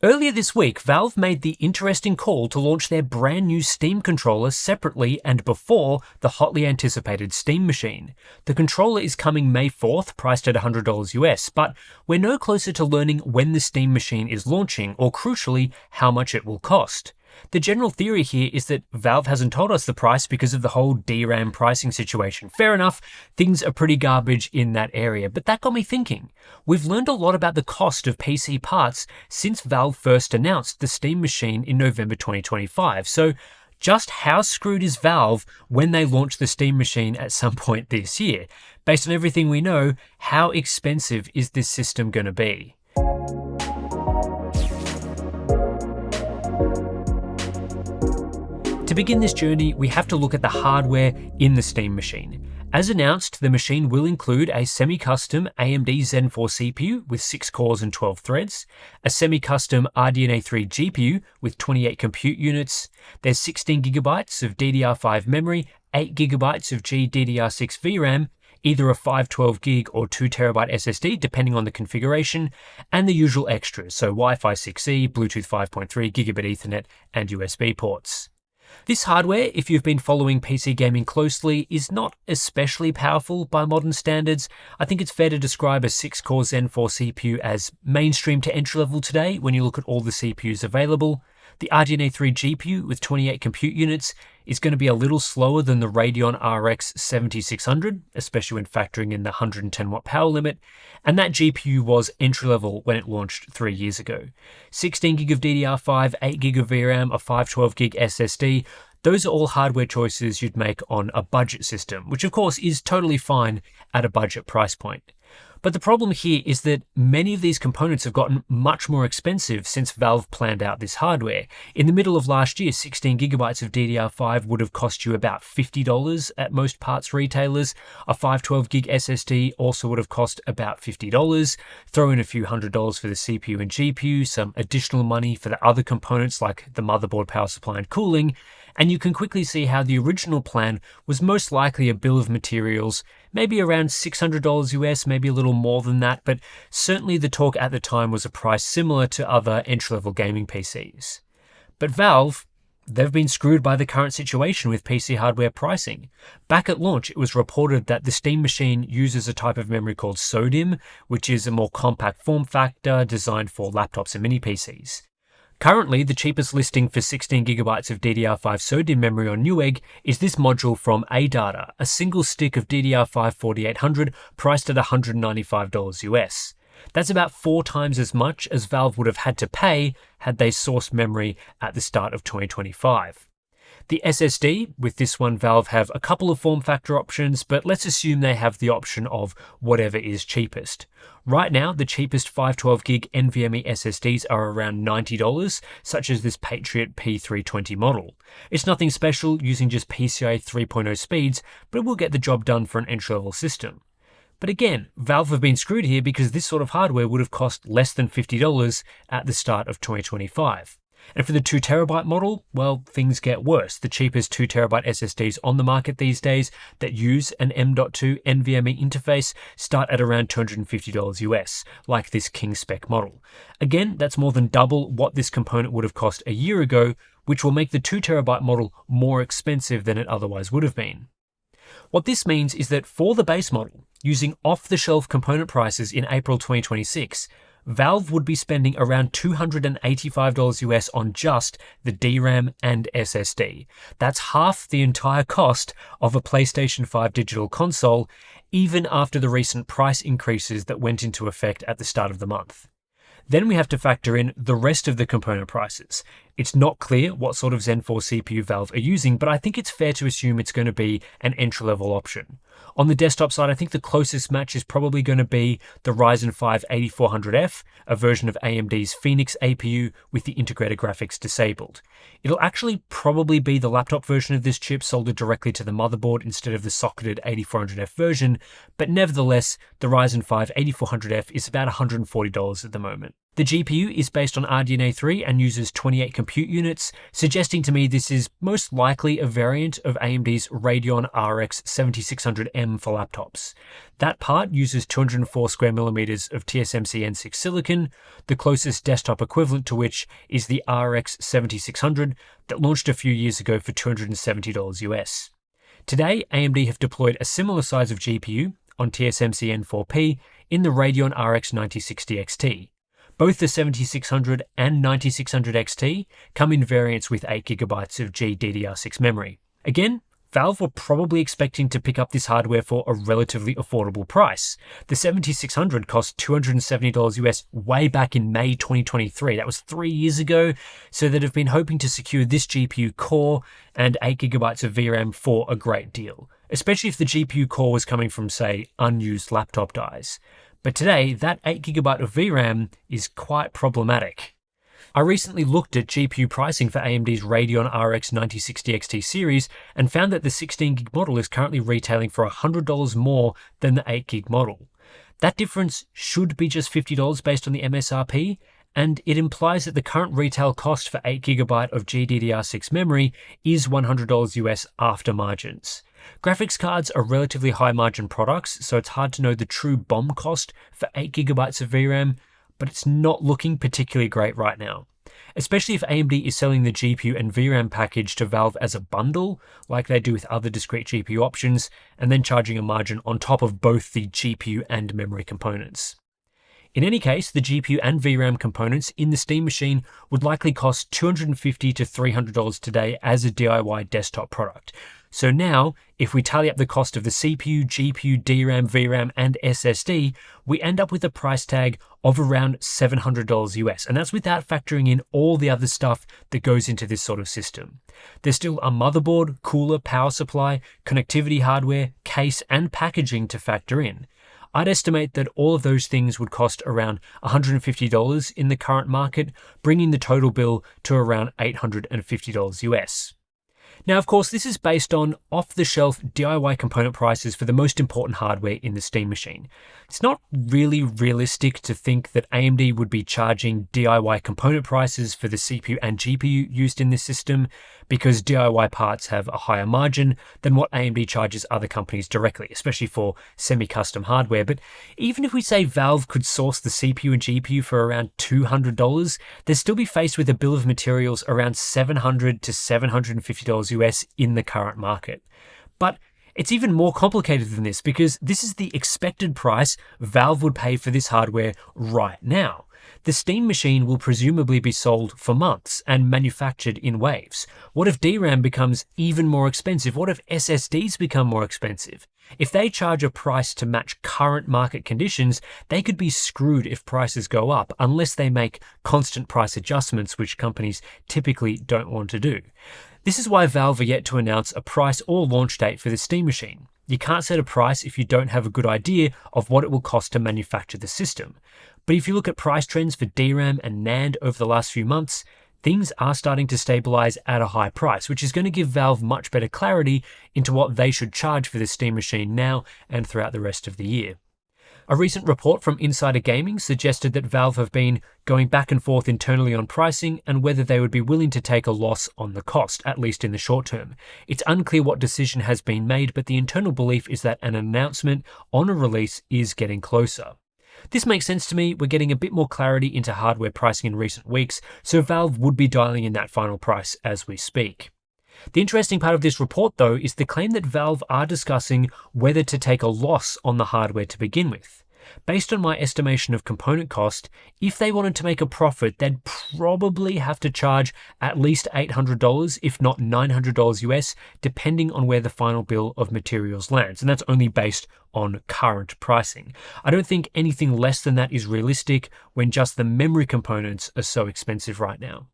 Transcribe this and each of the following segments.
Earlier this week, Valve made the interesting call to launch their brand new Steam controller separately and before the hotly anticipated Steam Machine. The controller is coming May 4th, priced at $100 US, but we're no closer to learning when the Steam Machine is launching or, crucially, how much it will cost. The general theory here is that Valve hasn't told us the price because of the whole DRAM pricing situation. Fair enough, things are pretty garbage in that area, but that got me thinking. We've learned a lot about the cost of PC parts since Valve first announced the Steam Machine in November 2025, so just how screwed is Valve when they launch the Steam Machine at some point this year? Based on everything we know, how expensive is this system going to be? To begin this journey, we have to look at the hardware in the Steam Machine. As announced, the machine will include a semi-custom AMD Zen 4 CPU with 6 cores and 12 threads, a semi-custom RDNA 3 GPU with 28 compute units, there's 16GB of DDR5 memory, 8GB of GDDR6 VRAM, either a 512GB or 2TB SSD depending on the configuration, and the usual extras, so Wi-Fi 6E, Bluetooth 5.3, Gigabit Ethernet, and USB ports. This hardware, if you've been following PC gaming closely, is not especially powerful by modern standards. I think it's fair to describe a 6-core Zen 4 CPU as mainstream to entry-level today when you look at all the CPUs available. The RDNA 3 GPU with 28 compute units is going to be a little slower than the Radeon RX 7600, especially when factoring in the 110-watt power limit, and that GPU was entry-level when it launched 3 years ago. 16GB of DDR5, 8GB of VRAM, a 512GB SSD, those are all hardware choices you'd make on a budget system, which of course is totally fine at a budget price point. But the problem here is that many of these components have gotten much more expensive since Valve planned out this hardware. In the middle of last year, 16GB of DDR5 would have cost you about $50 at most parts retailers. A 512GB SSD also would have cost about $50. Throw in a few $100s for the CPU and GPU, some additional money for the other components like the motherboard, power supply, and cooling, and you can quickly see how the original plan was most likely a bill of materials, maybe around $600 US, maybe a little more than that, but certainly the talk at the time was a price similar to other entry-level gaming PCs. But Valve, they've been screwed by the current situation with PC hardware pricing. Back at launch, it was reported that the Steam Machine uses a type of memory called SODIMM, which is a more compact form factor designed for laptops and mini PCs. Currently, the cheapest listing for 16GB of DDR5 SODIMM memory on Newegg is this module from ADATA, a single stick of DDR5 4800 priced at $195 US. That's about 4 times as much as Valve would have had to pay had they sourced memory at the start of 2025. The SSD, with this one Valve have a couple of form factor options, but let's assume they have the option of whatever is cheapest. Right now, the cheapest 512GB NVMe SSDs are around $90, such as this Patriot P320 model. It's nothing special, using just PCIe 3.0 speeds, but it will get the job done for an entry-level system. But again, Valve have been screwed here because this sort of hardware would have cost less than $50 at the start of 2025. And for the 2TB model, well, things get worse. The cheapest 2TB SSDs on the market these days that use an M.2 NVMe interface start at around $250 US, like this King spec model. Again, that's more than double what this component would have cost a year ago, which will make the 2TB model more expensive than it otherwise would have been. What this means is that for the base model, using off-the-shelf component prices in April 2026, Valve would be spending around $285 US on just the DRAM and SSD. That's half the entire cost of a PlayStation 5 digital console, even after the recent price increases that went into effect at the start of the month. Then we have to factor in the rest of the component prices. It's not clear what sort of Zen 4 CPU Valve are using, but I think it's fair to assume it's going to be an entry-level option. On the desktop side, I think the closest match is probably going to be the Ryzen 5 8400F, a version of AMD's Phoenix APU with the integrated graphics disabled. It'll actually probably be the laptop version of this chip soldered directly to the motherboard instead of the socketed 8400F version, but nevertheless, the Ryzen 5 8400F is about $140 at the moment. The GPU is based on RDNA 3 and uses 28 compute units, suggesting to me this is most likely a variant of AMD's Radeon RX 7600M for laptops. That part uses 204 square millimeters of TSMC N6 silicon, the closest desktop equivalent to which is the RX 7600 that launched a few years ago for $270 US. Today, AMD have deployed a similar size of GPU on TSMC N4P in the Radeon RX 9060 XT. Both the 7600 and 9600 XT come in variants with 8GB of GDDR6 memory. Again, Valve were probably expecting to pick up this hardware for a relatively affordable price. The 7600 cost $270 US way back in May 2023. That was 3 years ago, so they'd have been hoping to secure this GPU core and 8GB of VRAM for a great deal, especially if the GPU core was coming from, say, unused laptop dies. But today, that 8GB of VRAM is quite problematic. I recently looked at GPU pricing for AMD's Radeon RX 9060 XT series and found that the 16GB model is currently retailing for $100 more than the 8GB model. That difference should be just $50 based on the MSRP, and it implies that the current retail cost for 8GB of GDDR6 memory is $100 US after margins. Graphics cards are relatively high margin products, so it's hard to know the true BOM cost for 8GB of VRAM, but it's not looking particularly great right now. Especially if AMD is selling the GPU and VRAM package to Valve as a bundle, like they do with other discrete GPU options, and then charging a margin on top of both the GPU and memory components. In any case, the GPU and VRAM components in the Steam machine would likely cost $250 to $300 today as a DIY desktop product. So now, if we tally up the cost of the CPU, GPU, DRAM, VRAM, and SSD, we end up with a price tag of around $700 US, and that's without factoring in all the other stuff that goes into this sort of system. There's still a motherboard, cooler, power supply, connectivity hardware, case, and packaging to factor in. I'd estimate that all of those things would cost around $150 in the current market, bringing the total bill to around $850 US. Now, of course, this is based on off-the-shelf DIY component prices for the most important hardware in the Steam machine. It's not really realistic to think that AMD would be charging DIY component prices for the CPU and GPU used in this system, because DIY parts have a higher margin than what AMD charges other companies directly, especially for semi-custom hardware. But even if we say Valve could source the CPU and GPU for around $200, they'd still be faced with a bill of materials around $700 to $750 US in the current market. But it's even more complicated than this, because this is the expected price Valve would pay for this hardware right now. The Steam machine will presumably be sold for months and manufactured in waves. What if DRAM becomes even more expensive? What if SSDs become more expensive? If they charge a price to match current market conditions, they could be screwed if prices go up, unless they make constant price adjustments, which companies typically don't want to do. This is why Valve are yet to announce a price or launch date for the Steam machine. You can't set a price if you don't have a good idea of what it will cost to manufacture the system. But if you look at price trends for DRAM and NAND over the last few months, things are starting to stabilize at a high price, which is going to give Valve much better clarity into what they should charge for the Steam machine now and throughout the rest of the year. A recent report from Insider Gaming suggested that Valve have been going back and forth internally on pricing and whether they would be willing to take a loss on the cost, at least in the short term. It's unclear what decision has been made, but the internal belief is that an announcement on a release is getting closer. This makes sense to me. We're getting a bit more clarity into hardware pricing in recent weeks, so Valve would be dialing in that final price as we speak. The interesting part of this report, though, is the claim that Valve are discussing whether to take a loss on the hardware to begin with. Based on my estimation of component cost, if they wanted to make a profit, they'd probably have to charge at least $800, if not $900 US, depending on where the final bill of materials lands. And that's only based on current pricing. I don't think anything less than that is realistic when just the memory components are so expensive right now.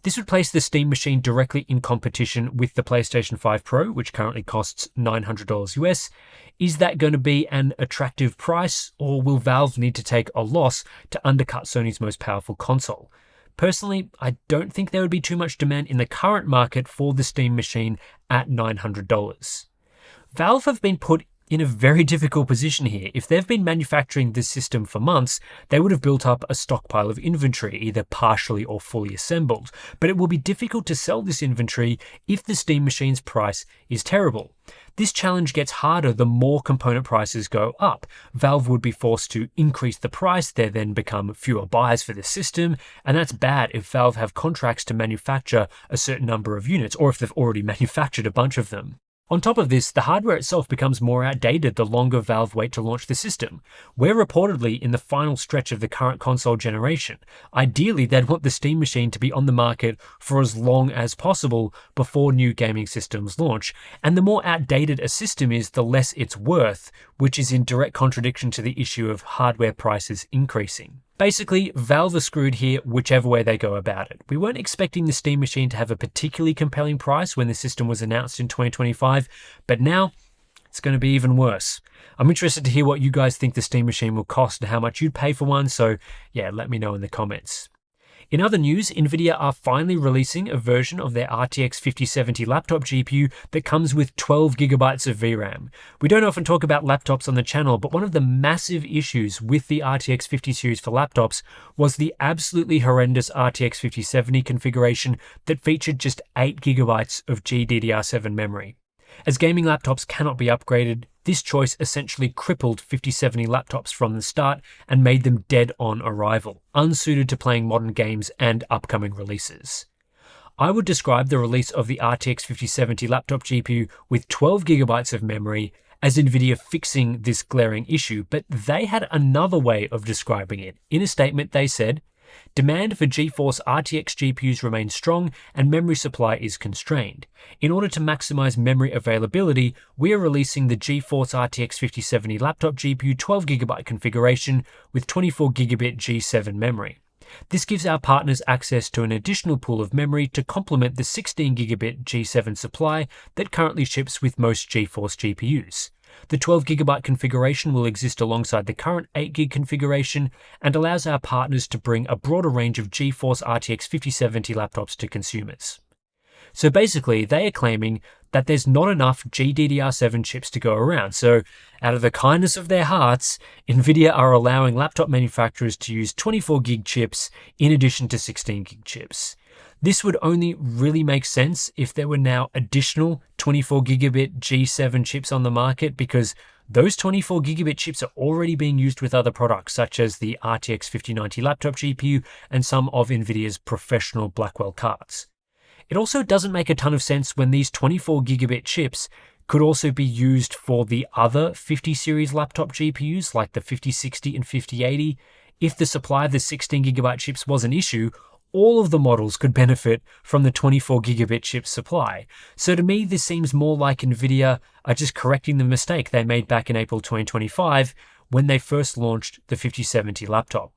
This would place the Steam machine directly in competition with the PlayStation 5 Pro, which currently costs $900 US. Is that going to be an attractive price, or will Valve need to take a loss to undercut Sony's most powerful console? Personally, I don't think there would be too much demand in the current market for the Steam machine at $900. Valve have been put in a very difficult position here. If they've been manufacturing this system for months, they would have built up a stockpile of inventory, either partially or fully assembled. But it will be difficult to sell this inventory if the Steam machine's price is terrible. This challenge gets harder the more component prices go up. Valve would be forced to increase the price, there then become fewer buyers for the system, and that's bad if Valve have contracts to manufacture a certain number of units, or if they've already manufactured a bunch of them. On top of this, the hardware itself becomes more outdated the longer Valve wait to launch the system. We're reportedly in the final stretch of the current console generation. Ideally, they'd want the Steam machine to be on the market for as long as possible before new gaming systems launch, and the more outdated a system is, the less it's worth, which is in direct contradiction to the issue of hardware prices increasing. Basically, Valve are screwed here whichever way they go about it. We weren't expecting the Steam machine to have a particularly compelling price when the system was announced in 2025, but now it's going to be even worse. I'm interested to hear what you guys think the Steam machine will cost and how much you'd pay for one, so yeah, let me know in the comments. In other news, Nvidia are finally releasing a version of their RTX 5070 laptop GPU that comes with 12GB of VRAM. We don't often talk about laptops on the channel, but one of the massive issues with the RTX 50 series for laptops was the absolutely horrendous RTX 5070 configuration that featured just 8GB of GDDR7 memory. As gaming laptops cannot be upgraded, this choice essentially crippled 5070 laptops from the start and made them dead on arrival, unsuited to playing modern games and upcoming releases. I would describe the release of the RTX 5070 laptop GPU with 12GB of memory as Nvidia fixing this glaring issue, but they had another way of describing it. In a statement, they said, "Demand for GeForce RTX GPUs remains strong and memory supply is constrained. In order to maximize memory availability, we are releasing the GeForce RTX 5070 laptop GPU 12GB configuration with 24GB G7 memory. This gives our partners access to an additional pool of memory to complement the 16GB G7 supply that currently ships with most GeForce GPUs. The 12GB configuration will exist alongside the current 8GB configuration and allows our partners to bring a broader range of GeForce RTX 5070 laptops to consumers." So basically, they are claiming that there's not enough GDDR7 chips to go around. So out of the kindness of their hearts, Nvidia are allowing laptop manufacturers to use 24GB chips in addition to 16GB chips. This would only really make sense if there were now additional 24GB G7 chips on the market, because those 24GB chips are already being used with other products such as the RTX 5090 laptop GPU and some of Nvidia's professional Blackwell cards. It also doesn't make a ton of sense when these 24GB chips could also be used for the other 50 series laptop GPUs like the 5060 and 5080. If the supply of the 16GB chips was an issue, all of the models could benefit from the 24GB chip supply. So to me, this seems more like Nvidia are just correcting the mistake they made back in April 2025 when they first launched the 5070 laptop.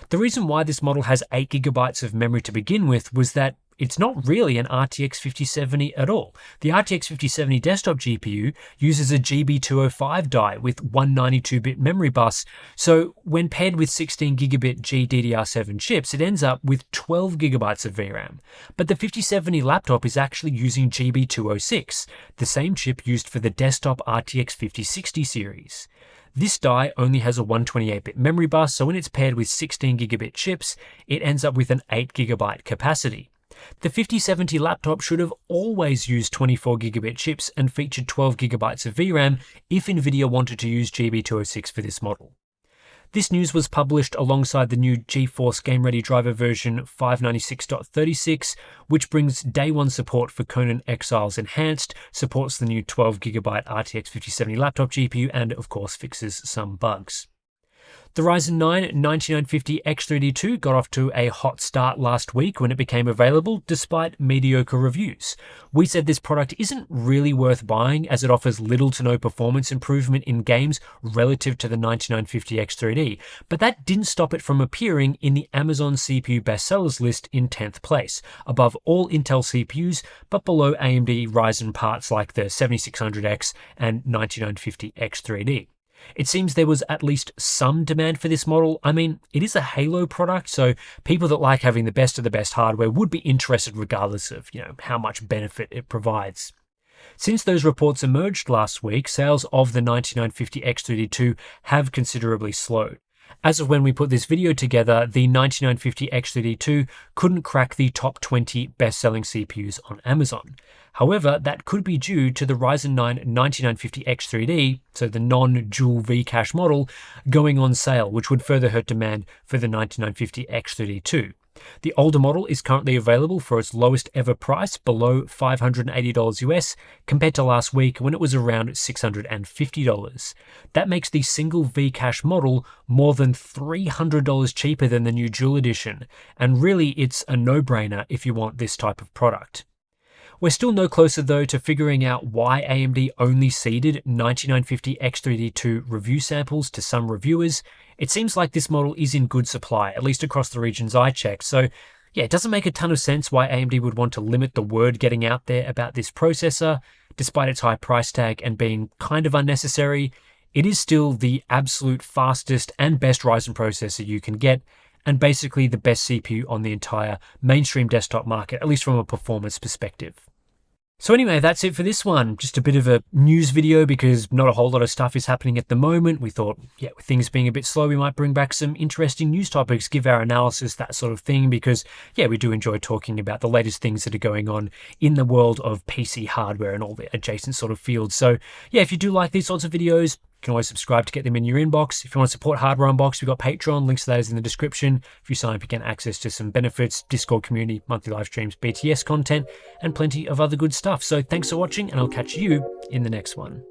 The reason why this model has 8GB of memory to begin with was that it's not really an RTX 5070 at all. The RTX 5070 desktop GPU uses a GB205 die with 192-bit memory bus, so when paired with 16GB GDDR7 chips, it ends up with 12GB of VRAM. But the 5070 laptop is actually using GB206, the same chip used for the desktop RTX 5060 series. This die only has a 128-bit memory bus, so when it's paired with 16GB chips, it ends up with an 8GB capacity. The 5070 laptop should have always used 24GB chips and featured 12GB of VRAM if Nvidia wanted to use GB206 for this model. This news was published alongside the new GeForce Game Ready driver version 596.36, which brings day one support for Conan Exiles Enhanced, supports the new 12GB RTX 5070 laptop GPU, and of course fixes some bugs. The Ryzen 9 9950 X3D2 got off to a hot start last week when it became available, despite mediocre reviews. We said this product isn't really worth buying as it offers little to no performance improvement in games relative to the 9950 X3D, but that didn't stop it from appearing in the Amazon CPU bestsellers list in 10th place, above all Intel CPUs, but below AMD Ryzen parts like the 7600X and 9950 X3D. It seems there was at least some demand for this model. I mean, it is a Halo product, so people that like having the best of the best hardware would be interested regardless of, how much benefit it provides. Since those reports emerged last week, sales of the 9950 X3D2 have considerably slowed. As of when we put this video together, the 9950 X3D2 couldn't crack the top 20 best-selling CPUs on Amazon. However, that could be due to the Ryzen 9 9950 X3D, so the non-dual V-cache model, going on sale, which would further hurt demand for the 9950 X3D2. The older model is currently available for its lowest ever price, below $580 US, compared to last week when it was around $650. That makes the single V-cache model more than $300 cheaper than the new dual edition, and really it's a no-brainer if you want this type of product. We're still no closer though to figuring out why AMD only seeded 9950 X3D2 review samples to some reviewers. It seems like this model is in good supply, at least across the regions I checked, so yeah, it doesn't make a ton of sense why AMD would want to limit the word getting out there about this processor, despite its high price tag and being kind of unnecessary. It is still the absolute fastest and best Ryzen processor you can get, and basically the best CPU on the entire mainstream desktop market, at least from a performance perspective. So anyway, that's it for this one. Just a bit of a news video because not a whole lot of stuff is happening at the moment. We thought, yeah, with things being a bit slow, we might bring back some interesting news topics, give our analysis, that sort of thing, because yeah, we do enjoy talking about the latest things that are going on in the world of PC hardware and all the adjacent sort of fields. So yeah, if you do like these sorts of videos, you can always subscribe to get them in your inbox. If you want to support Hardware Unboxed, we've got Patreon. Links to that is in the description. If you sign up, you get access to some benefits, Discord community, monthly live streams, BTS content, and plenty of other good stuff. So thanks for watching, and I'll catch you in the next one.